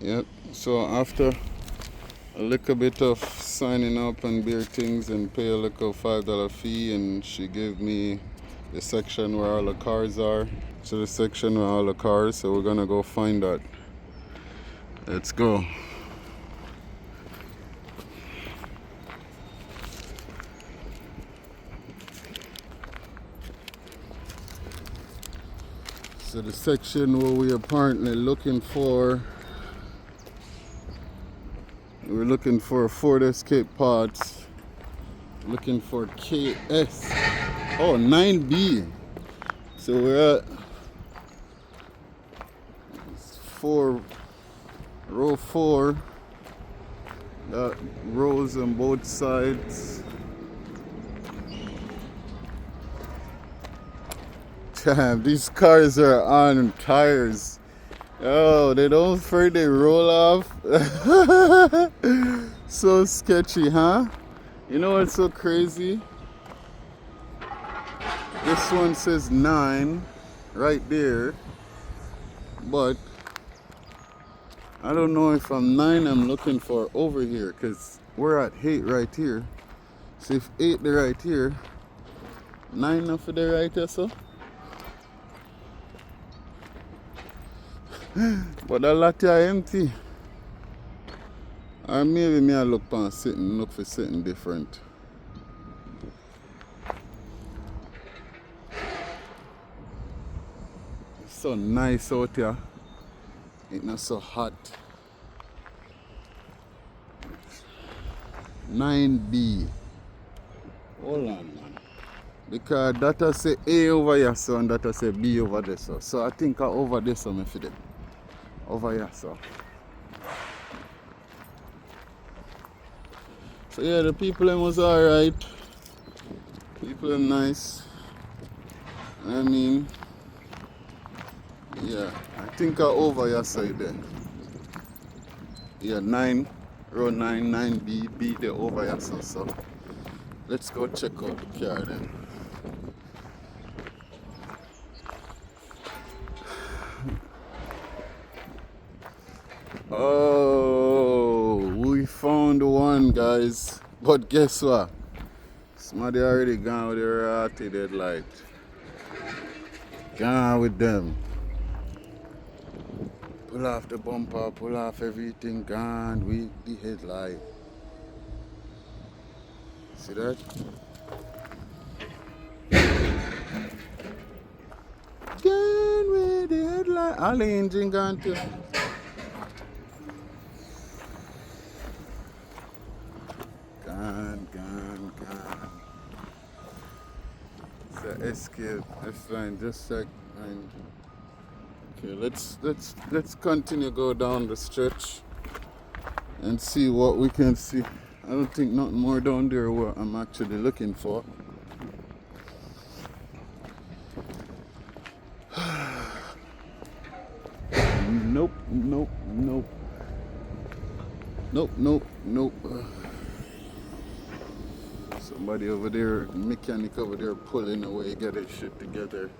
Yep. So after a little bit of signing up and beer things and pay a little $5 fee, and she gave me the section where all the cars are. So the section where all the cars. So we're gonna go find that. Let's go. So the section where we apparently looking for, we're looking for Ford Escape parts, looking for KS, oh 9B. So we're at row 4, got rows on both sides. Damn, these cars are on tires. Oh, they don't afraid they roll off. So sketchy, huh? You know what's so crazy? This one says 9 right there, but I don't know if I'm 9 I'm looking for over here, because we're at 8 right here. So if 8 they're right here, 9 up for the right here, so. But the lot are empty. Or maybe me I look for something different. It's so nice out here. It's not so hot. 9B. Hold on, man. Because that say A over here, so, and that say B over there, so. So I think I over there, so me for them. Over here, so. So yeah, the people them was alright. People them nice. I mean, yeah, I think I over your side there. Yeah, 9, row 9, 9B, B there over your side, so. Let's go check out the car then. Oh, we found one, guys. But guess what? Somebody already gone with their headlight. Gone with them. Pull off the bumper, pull off everything, gone with the headlight. See that? Gone with the headlight. All the engine gone too. Gone. It's an escape. That's fine. Just check. Okay, let's continue go down the stretch and see what we can see. I don't think nothing more down there what I'm actually looking for. Nope. Somebody over there, mechanic over there pulling away, get his shit together.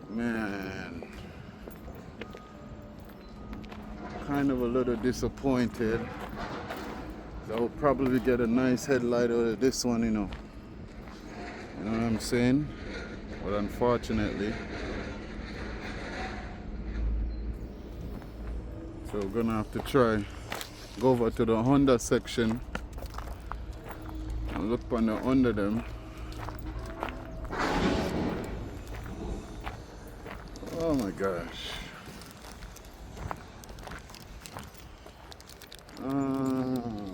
Man, kind of a little disappointed. I'll probably get a nice headlight out of this one, you know. You know what I'm saying? But unfortunately, so we're gonna have to try go over to the Honda section and look under them. Oh my gosh.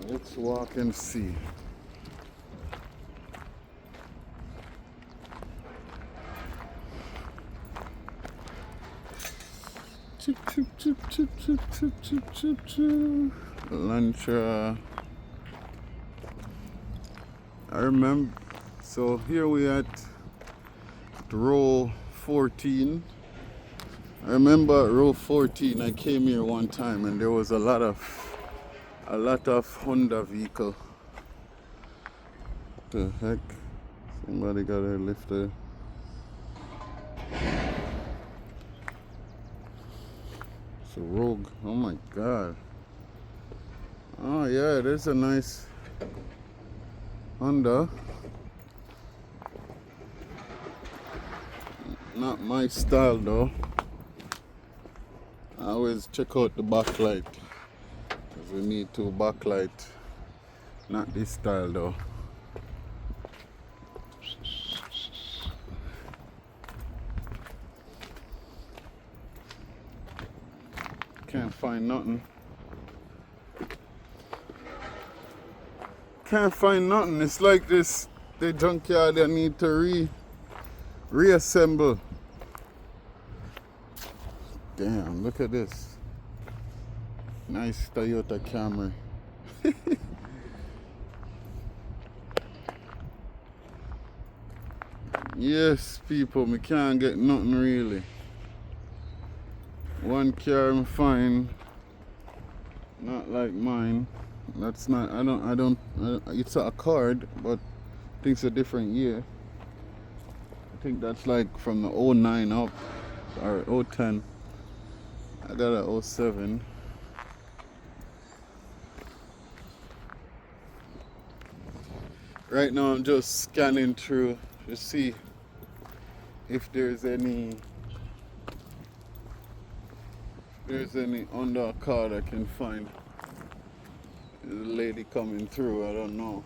Let's walk and see. Lunch. I remember. So here we at row 14. I remember at row 14. I came here one time and there was a lot of Honda vehicle. What the heck? Somebody got a lifter. Rogue. Oh my god. Oh yeah, there's a nice Honda. Not my style though. I always check out the backlight, because we need to backlight. Not this style though. Can't find nothing. Can't find nothing. It's like this, the junkyard that need to reassemble. Damn, look at this. Nice Toyota Camry. Yes, people, me can't get nothing really. One car I'm fine, not like mine. That's not, I don't, it's a Accord, but I think it's a different year. I think that's like from the 09 up, or 010. I got a 07. Right now I'm just scanning through to see if there's any under a card I can find. There's a lady coming through, I don't know.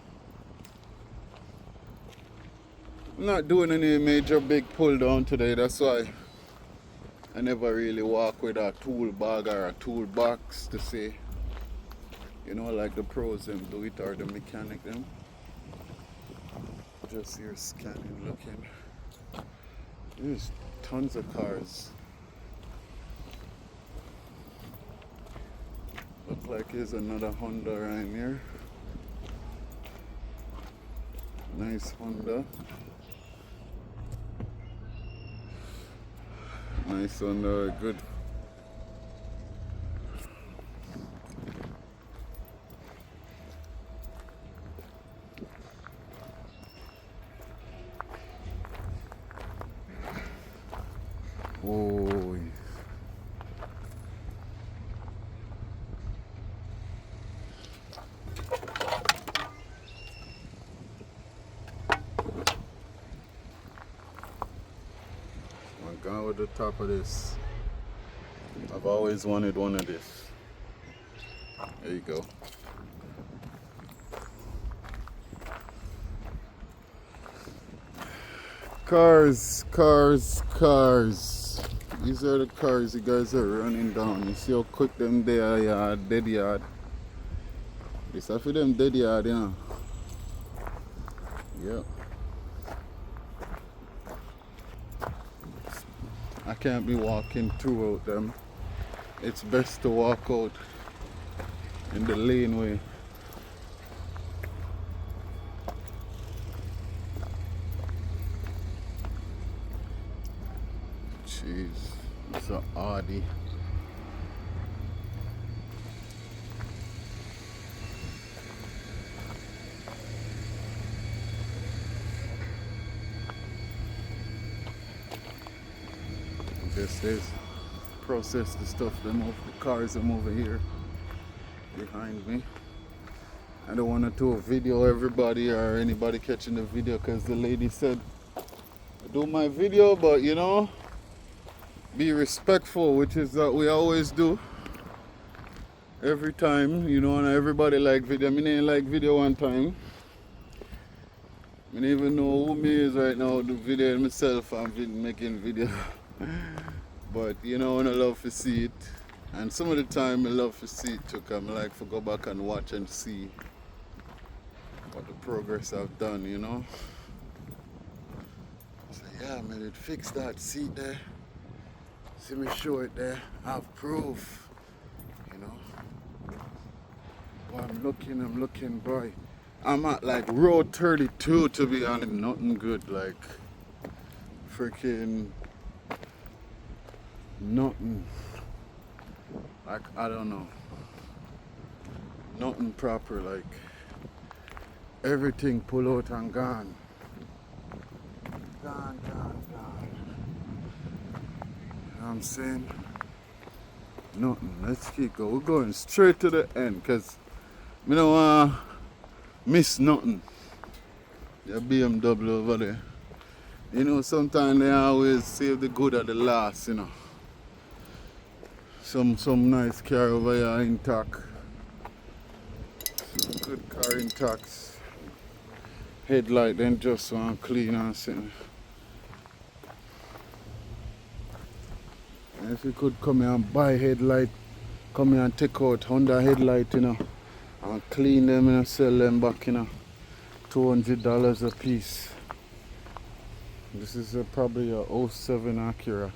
I'm not doing any major big pull down today, that's why I never really walk with a tool bag or a toolbox to say, you know, like the pros them do it or the mechanic them. Just here scanning, looking. There's tons of cars. Look like there's another Honda right here. Nice Honda. Nice Honda, good. Oh, I'm going with the top of this. I've always wanted one of this. There you go. Cars, cars, cars. These are the cars you guys are running down. You see how quick them they are, dead yard. This is for them dead yard, you know. Yep. I can't be walking throughout them. It's best to walk out in the laneway. Jeez, it's an Audi. This is process the stuff them off the cars them over here behind me. I don't want to do a video everybody or anybody catching the video, because the lady said do my video, but you know, be respectful, which is that we always do every time, you know. And everybody like video. I mean, ain't like video one time. I don't even know who me is right now, do video myself. I'm making video. But you know, I love to see it, and some of the time I love to see it too, because I like to go back and watch and see what the progress I've done, you know. So yeah, man, it fixed that seat there. See me show it there. I have proof, you know. Well, I'm looking, boy. I'm at like row 32 to be honest. Nothing good, like freaking nothing. Like, I don't know. Nothing proper, like everything pull out and gone. Gone. You know what I'm saying? Nothing. Let's keep going. We're going straight to the end because we don't want to miss nothing. The BMW over there. You know, sometimes they always save the good at the last, you know. Some nice car over here intact. Some good car intact. Headlight then just want clean and something. If you could come here and buy headlight, come here and take out Honda headlight, you know, and clean them and sell them back, you know, $200 a piece. This is probably a '07 Acura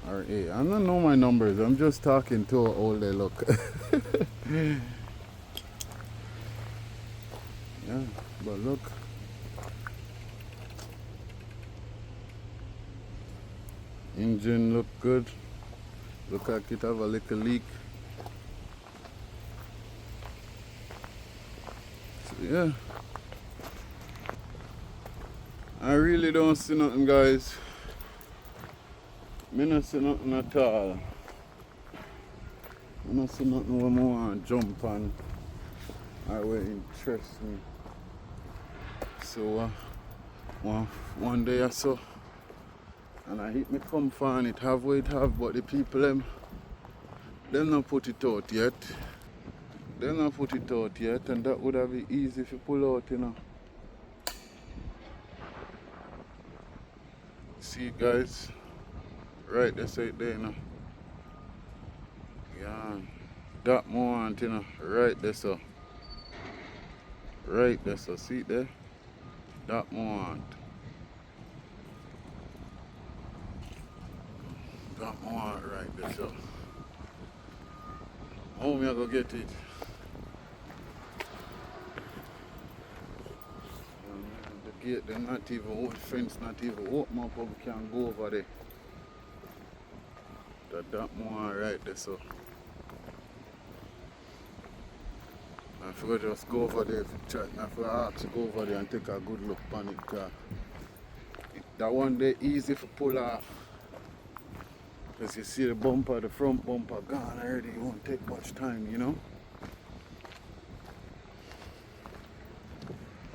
R8. I don't know my numbers. I'm just talking to how old they look. Yeah, but look. Engine look good. Look like it have a little leak. So yeah. I really don't see nothing, guys. I don't see nothing at all. I don't see nothing where I want to jump on or where interest me. So one day or so, and I hit me come for it have what it have, but the people them not put it out yet. They not put it out yet, and that would have been easy if you pull out, you know. See guys, right that's it there, you know. Yeah, that moment, you know, right there so. Right there so, see it there? That moment. That moment right there so. How me I go get it? The gate, they're not even open, the fence not even open up, but we can't go over there. That moment right there so. I forgot to just go over there if you try. I forgot to go over there and take a good look on it, car. That one there easy to pull off. Because you see the bumper, the front bumper gone already. It won't take much time, you know.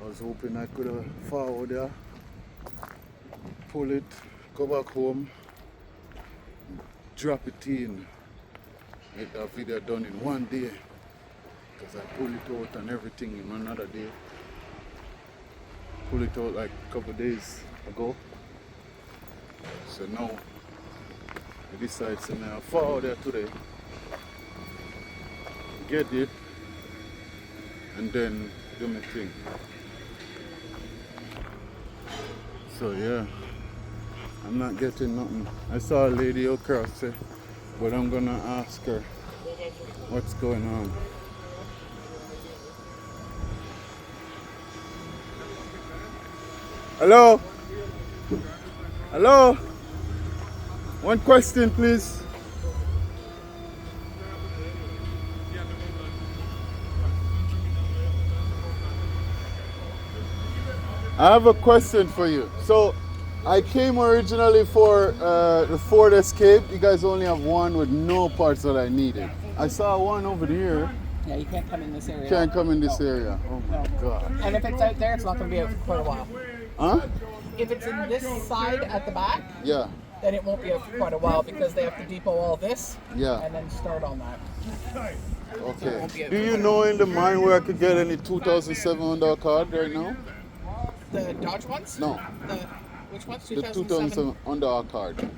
I was hoping I could have forward there, pull it, go back home, drop it in, get that video done in one day. Because I pull it out and everything in another day. Pull it out like a couple days ago. So now I decided to now forward there today, get it, and then do my thing. So yeah, I'm not getting nothing. I saw a lady across there, but I'm gonna ask her what's going on. Hello? Hello? One question, please. I have a question for you. So, I came originally for the Ford Escape. You guys only have one with no parts that I needed. I saw one over here. Yeah, you can't come in this area. Can't come in this area. Oh my God. And if it's out there, it's not going to be out for quite a while. Huh? If it's in this side at the back, Yeah. then it won't be out for quite a while because they have to depot all this Yeah. and then start on that. Okay. Do you know in the mind where I could get any 2007 Honda card right now? The Dodge ones? No. Which ones? The 2007 Honda card.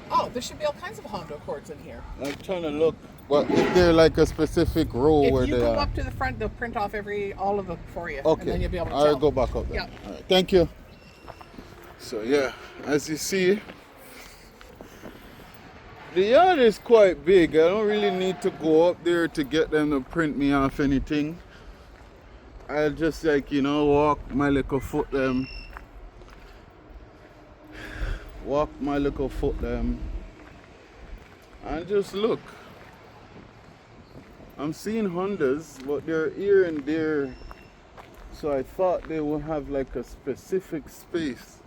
Oh, there should be all kinds of Honda Accords in here. I'm trying to look. Well, if they're like a specific row If where you they go are. up to the front, they'll print off all of it for you. Okay. And then you'll be able to I'll tell. go back up there. Yeah. All right. Thank you. So yeah, as you see, the yard is quite big. I don't really need to go up there to get them to print me off anything. I'll just like, you know, walk my little foot them. Walk my little foot them. And just look. I'm seeing Hondas, but they're here and there. So I thought they would have like a specific space.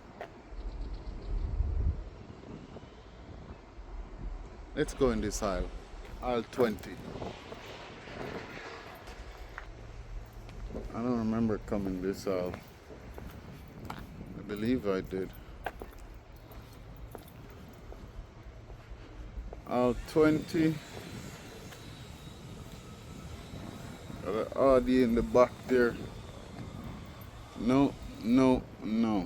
Let's go in this aisle. All 20. I don't remember coming this out. I believe I did. All 20. Got an Audi in the back there. No, no, no.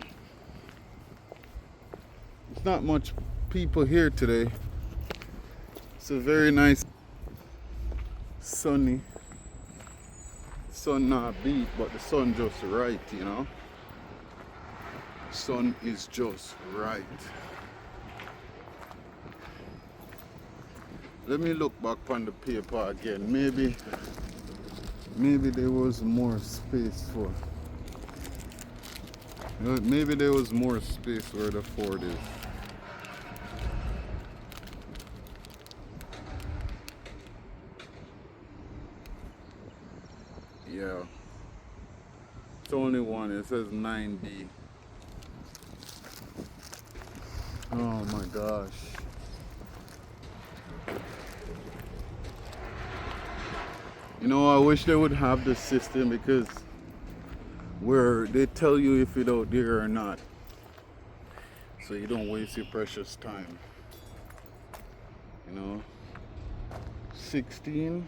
There's not much people here today. It's a very nice sunny. Sun not beat, but the sun just right, you know. Sun is just right. Let me look back on the paper again. Maybe there was more space for. Maybe there was more space where the Ford is. Yeah. It's only one. It says 9D. Oh my gosh. You know, I wish they would have this system because where they tell you if it's out there or not. So you don't waste your precious time. You know? 16.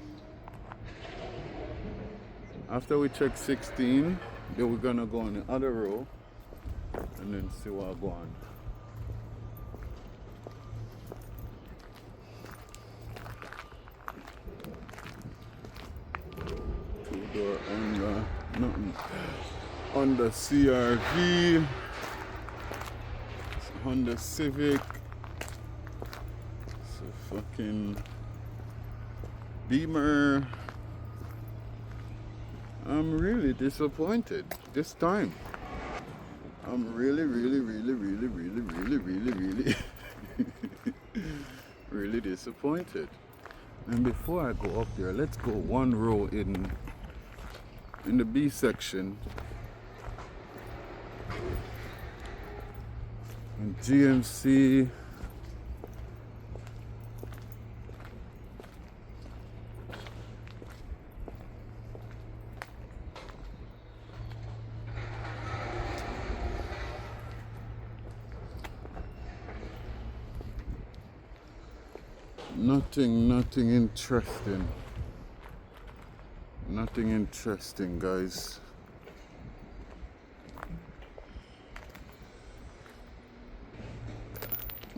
After we check 16, then we're gonna go on the other row and then see what go on. Two-door Honda, nothing. Honda CRV, Honda Civic, it's a fucking Beamer. I'm really disappointed this time. I'm really really disappointed. And before I go up there, let's go one row in the B section. And GMC. Nothing interesting. Nothing interesting, guys.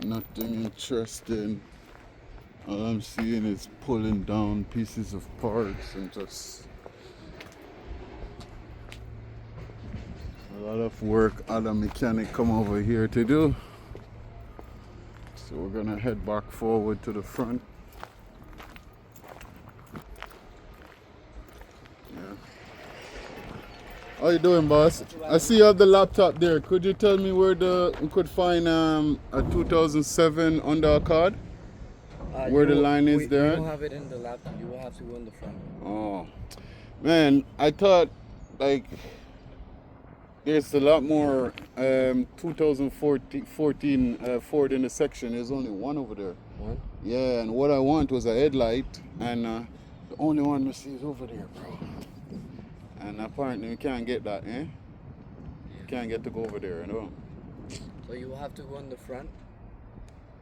Nothing interesting. All I'm seeing is pulling down pieces of parts and just a lot of work other mechanic come over here to do. So we're gonna head back forward to the front. Yeah. How you doing, boss? I see you have the laptop there. Could you tell me where we could find a 2007 Honda Accord? Where the line is there? You don't have it in the laptop. You will have to go in the front. Oh, man! I thought like there's a lot more 2014 Ford in the section. There's only one over there. One? Yeah, and what I want was a headlight, and the only one we see is over there, bro. And apparently we can't get that, eh? You can't get to go over there, you know? So you will have to go in the front,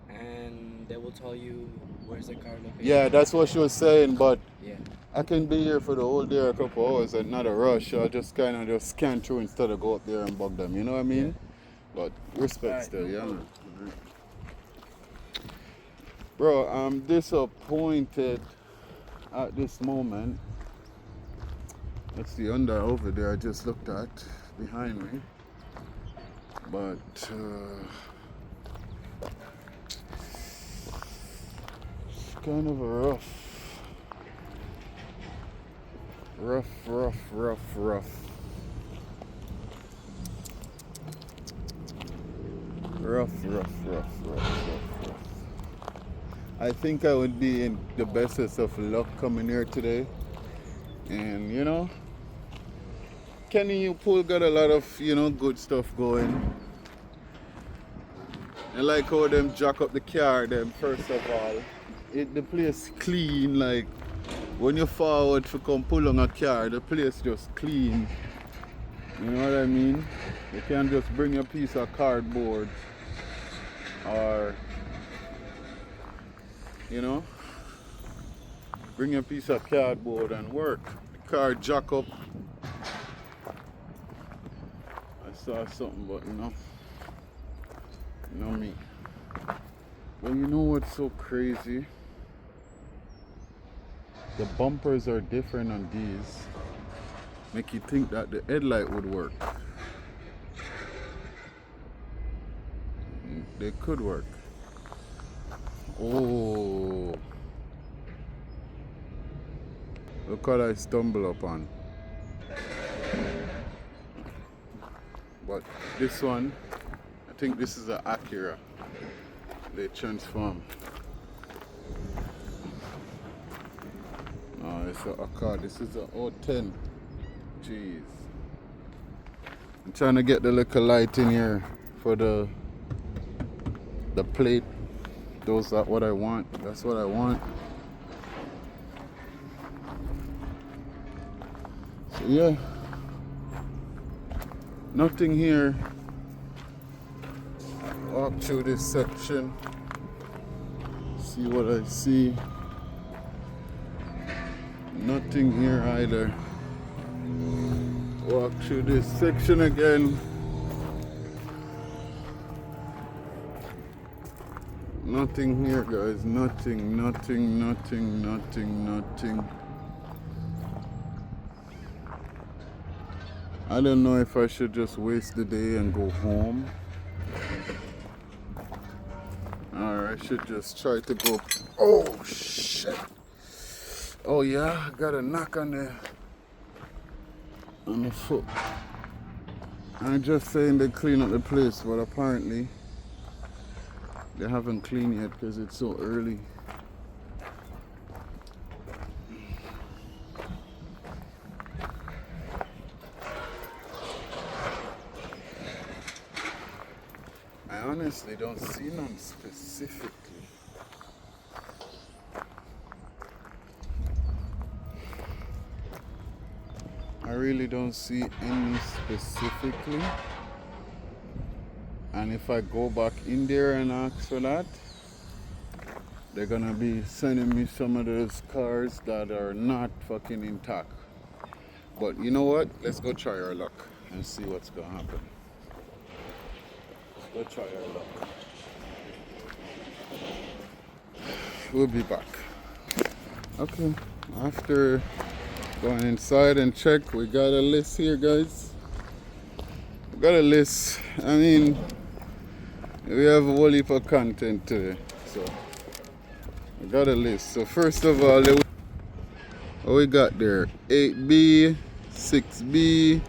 and they will tell you where's the car located. Yeah, that's what she was saying, but Yeah. I can be here for the whole day, a couple hours, and not a rush. I'll just kind of just scan through instead of go up there and bug them, you know what I mean? Yeah. But respect Right, still, no yeah. problem. Bro, I'm disappointed at this moment. That's the Honda over there I just looked at behind me. But it's kind of a rough. Rough. I think I would be in the bestest of luck coming here today. And you know, Kenny Pool got a lot of, you know, good stuff going. I like how them jack up the car them first of all. the place clean, like when you forward to come pull on a car, the place just clean. You know what I mean? You can't just bring a piece of cardboard or, you know, bring a piece of cardboard and work. The car jack up. I saw something, but you know me. Well, you know what's so crazy? The bumpers are different on these. Make you think that the headlight would work. They could work. Oh, look what I stumble upon. But this one, I think this is an Acura. They transform. No, it's a car. This is a 010. Jeez. I'm trying to get the little light in here for the plate. Those are what I want. That's what I want. So yeah. Nothing here. Walk through this section. See what I see. Nothing here either. Walk through this section again. Nothing here, guys. Nothing. I don't know if I should just waste the day and go home, or I should just try to go. Oh shit. Oh yeah, I got a knock on the foot. I'm just saying they clean up the place, but apparently they haven't cleaned yet because it's so early. I honestly don't see none specifically. I really don't see any specifically. And if I go back in there and ask for that, they're gonna be sending me some of those cars that are not fucking intact. But you know what? Let's go try our luck and see what's gonna happen. Let's go try our luck. We'll be back. Okay, after going inside and check, we got a list here, guys. We got a list. I mean, we have a whole heap of content today, so we got a list. So first of all, what we got there? 8B, 6B,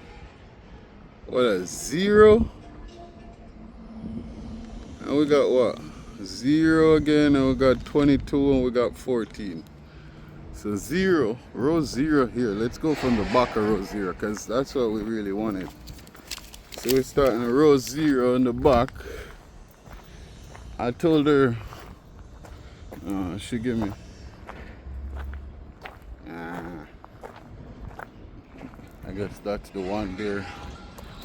what a 0, and we got what? 0 again, and we got 22, and we got 14. So 0, row 0 here. Let's go from the back of row 0, because that's what we really wanted. So we're starting at row 0 in the back. I told her, she give me, I guess that's the one there.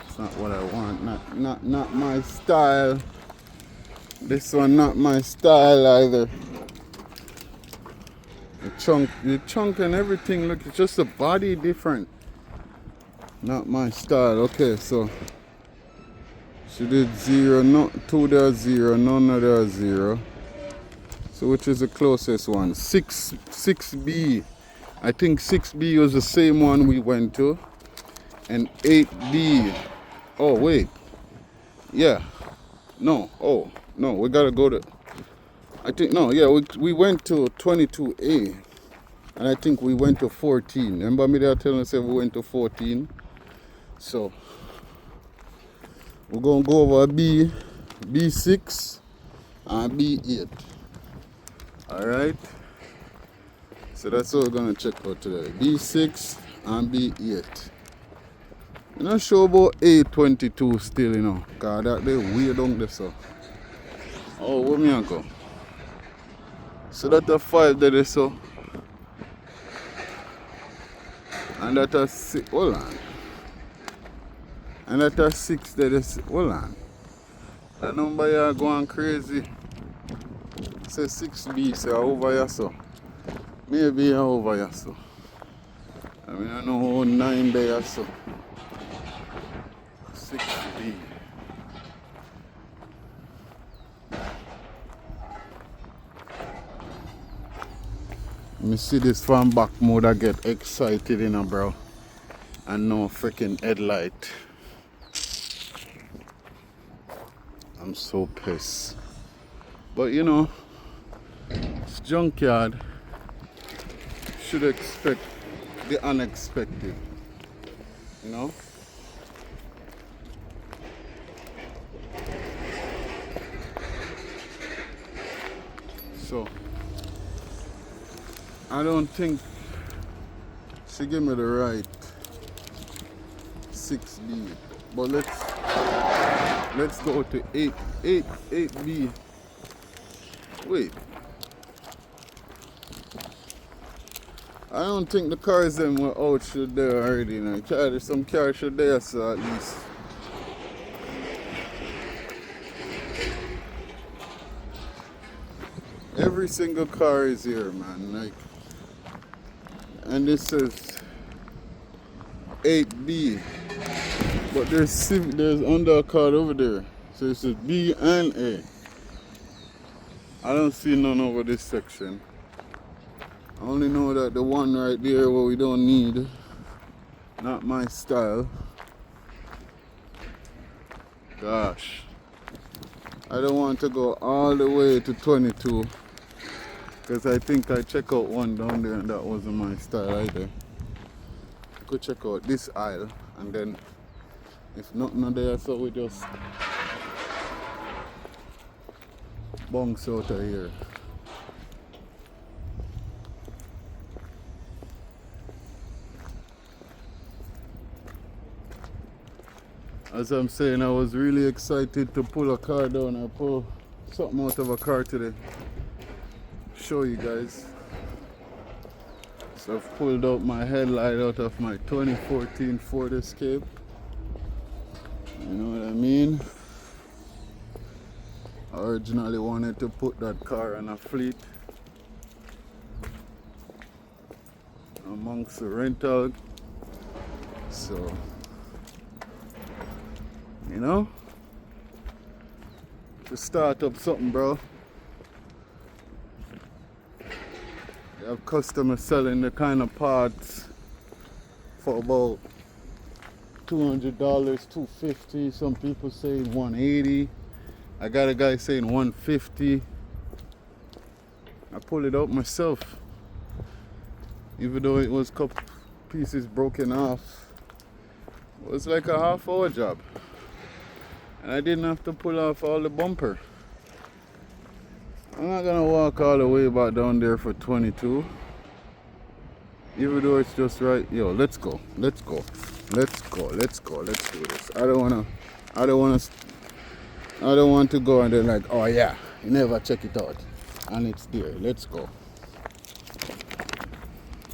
It's not what I want, not my style. This one not my style either. The trunk and everything, look, it's just the body different. Not my style. Okay, so she did 0, no, 2 there 0, none of there 0. So which is the closest one? 6B. I think 6B was the same one we went to. And 8B. Oh wait. Yeah. No. Oh no, we gotta go to, I think, no, yeah, we went to 22A. And I think we went to 14. Remember me there telling us we went to 14? So we're gonna go over B, B6 and B8. Alright? So that's what we're gonna check out today. B6 and B8. I'm not sure about A22 still, you know, cause that they weird on this so. Oh, where me I go? So that a 5 there so. And that a 6, hold on. And that a 6 there so, hold on. That number here going crazy. Say 6B, say over here so. Maybe over here so. I mean I know how 9 there so. 6B. Me see this from back mode, I get excited, you know, bro. And no freaking headlight. I'm so pissed. But you know, it's junkyard. Should expect the unexpected. You know? So I don't think she gave me the right 6B, but let's go to 8B. Wait, I don't think the cars them were out should there already. You know, there's some cars should there, so at least. Every single car is here, man. Like, and this says 8B, but there's under a car over there, so it says B and A. I don't see none over this section. I only know that the one right there where we don't need, not my style. Gosh, I don't want to go all the way to 22. Because I think I checked out one down there and that wasn't my style either. I could check out this aisle and then if nothing there, so we just bounce out of here. As I'm saying, I was really excited to pull a car down or pull something out of a car today. Show you guys. So I've pulled out my headlight out of my 2014 Ford Escape. You know what I mean? I originally wanted to put that car on a fleet amongst the rental. So, you know, to start up something, bro. I have customers selling the kind of parts for about $200, $250. Some people saying $180. I got a guy saying $150. I pulled it out myself, even though it was a couple pieces broken off. It was like a half-hour job, and I didn't have to pull off all the bumper. I'm not gonna walk all the way back down there for 22. Even though it's just right. Yo, let's go. Let's do this. I don't want to go and then like, oh yeah, you never check it out. And it's there. Let's go.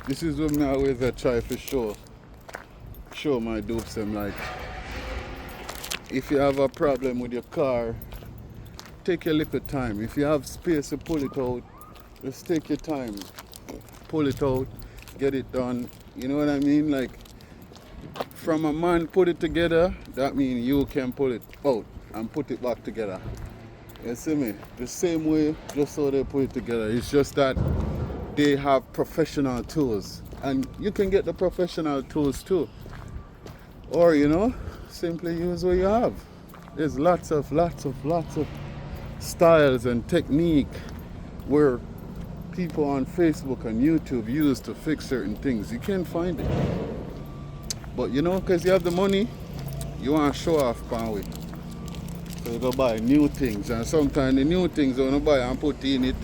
This is what me always try to show my dupes them, like, if you have a problem with your car, take your little time. If you have space to pull it out, just take your time. Pull it out, get it done. You know what I mean? Like, from a man put it together, that means you can pull it out and put it back together. You see me? The same way, just so they put it together. It's just that they have professional tools. And you can get the professional tools too. Or, you know, simply use what you have. There's lots of styles and technique where people on Facebook and YouTube use to fix certain things. You can't find it. But you know, because you have the money, you want to show off, can't we? So you go buy new things, and sometimes the new things you want to buy and put in it,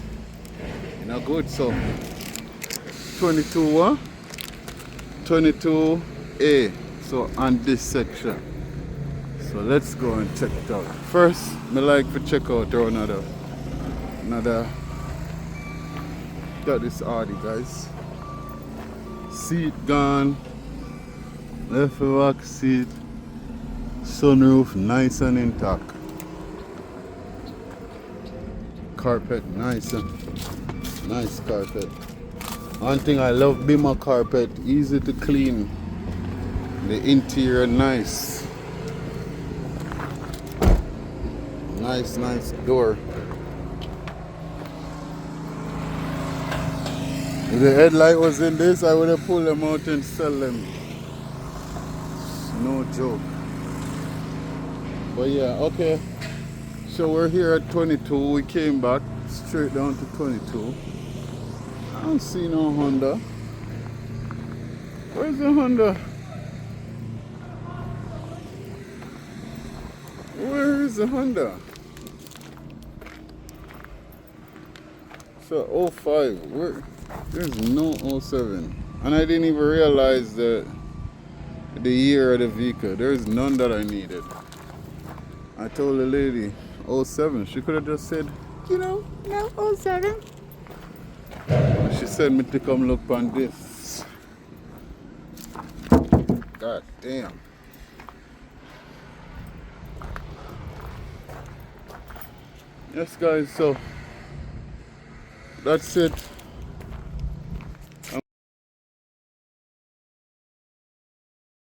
you know, good. So 22 what? 22A. So on this section. So let's go and check it out. First, I like to check out another look at this Audi, guys. Seat gone. Left back seat. Sunroof nice and intact. Carpet nice and nice carpet. One thing I love Bima carpet, easy to clean. The interior nice. Nice door. If the headlight was in this, I would have pulled them out and sell them. No joke. But yeah, okay. So we're here at 22. We came back straight down to 22. I don't see no Honda. Where's the Honda? Where is the Honda? So 05. Where? There's no 07. And I didn't even realize the year of the vehicle. There's none that I needed. I told the lady 07. She could have just said, no 07. She said me to come look on this. God damn. Yes guys, so that's it.